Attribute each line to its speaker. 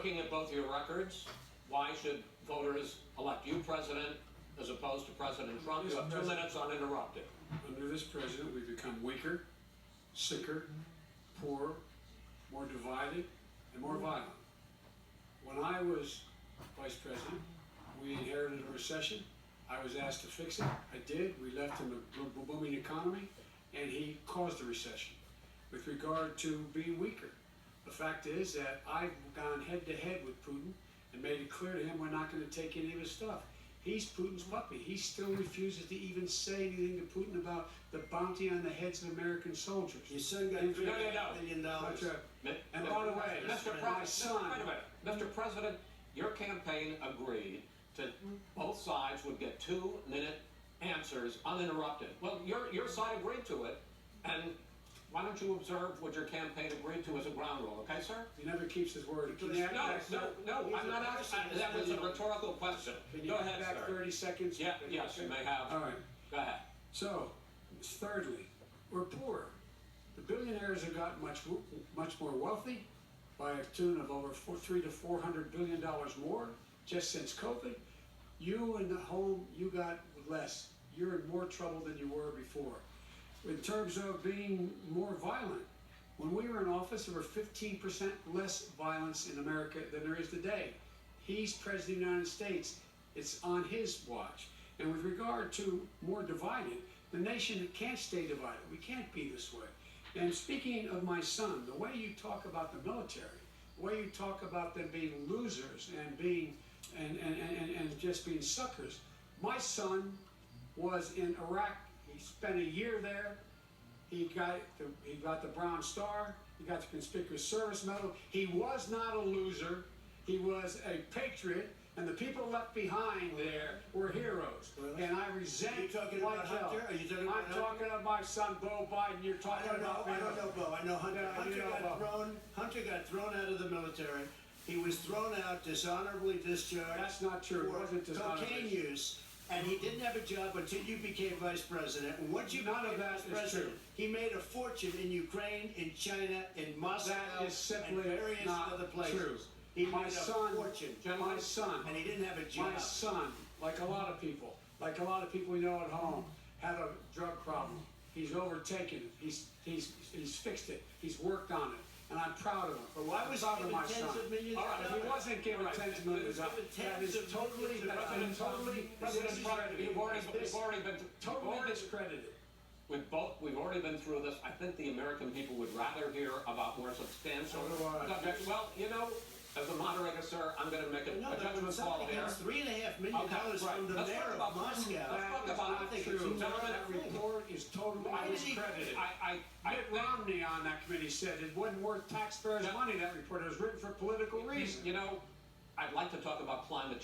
Speaker 1: looking at both your records, why should voters elect you president as opposed to President Trump? You have 2 minutes uninterrupted.
Speaker 2: Under this president, we've become weaker, sicker, poorer, more divided, and more violent. When I was vice president, we inherited a recession. I was asked to fix it. I did. We left him a booming economy, and he caused the recession. With regard to being weaker, the fact is that I've gone head to head with Putin and made it clear to him we're not going to take any of his stuff. He's Putin's puppy. He still refuses to even say anything to Putin about the bounty on the heads of American soldiers.
Speaker 3: His son got $3 million.
Speaker 2: And by the way, my son.
Speaker 1: Wait a minute. Mr. President, your campaign agreed to both sides would get 2-minute answers uninterrupted. Well, your side agreed to it, and why don't you observe what your campaign agreed to as a ground rule, okay, sir?
Speaker 2: He never keeps his word.
Speaker 1: No, I'm not asking. That was a rhetorical question. Go ahead,
Speaker 2: back
Speaker 1: sir.
Speaker 2: 30 seconds?
Speaker 1: Yeah, yes, you may have.
Speaker 2: All right.
Speaker 1: Go ahead.
Speaker 2: So, thirdly, we're poor. The billionaires have gotten much more wealthy by a tune of over $300 to $400 billion more just since COVID. You in the home, you got less. You're in more trouble than you were before. In terms of being more violent, when we were in office, there were 15% less violence in America than there is today. He's President of the United States. It's on his watch. And with regard to more divided, the nation can't stay divided. We can't be this way. And speaking of my son, the way you talk about the military, the way you talk about them being losers and being and just being suckers. My son was in Iraq. He spent a year there. He got the Bronze Star. He got the Conspicuous Service Medal. He was not a loser. He was a patriot. And the people left behind there were heroes. Really? And I resent.
Speaker 3: Are you talking about Hunter? Are you talking about
Speaker 2: I'm talking about my son, Beau Biden. You're talking about me.
Speaker 3: I don't know Beau. I know Hunter. Hunter got thrown out of the military. He was thrown out, dishonorably discharged.
Speaker 2: That's not true. It wasn't dishonorably.
Speaker 3: Cocaine use. And he didn't have a job until you became vice president. And once you became vice president, he made a fortune in Ukraine, in China, in Moscow,
Speaker 2: that is simply
Speaker 3: and various
Speaker 2: not
Speaker 3: other places.
Speaker 2: True.
Speaker 3: He
Speaker 2: my
Speaker 3: made
Speaker 2: son,
Speaker 3: a fortune.
Speaker 2: My son,
Speaker 3: and he didn't have a job.
Speaker 2: My son, like a lot of people we know at home, had a drug problem. He's overtaken it. He's fixed it. He's worked on it. And I'm proud of him.
Speaker 3: But why was he given tens of millions of dollars?
Speaker 2: He wasn't given tens of millions of dollars. That is totally discredited.
Speaker 1: We've already been
Speaker 2: totally discredited.
Speaker 1: We've already been through this. I think the American people would rather hear about more substantial subjects. Well, you know, as a moderator, sir, I'm going to make a judgment call here.
Speaker 3: $3.5 million from the mayor of Moscow.
Speaker 2: That's not true. That report is totally discredited. Mitt Romney on that committee said it wasn't worth taxpayers' money, that report. It was written for political reasons.
Speaker 1: You know, I'd like to talk about climate change.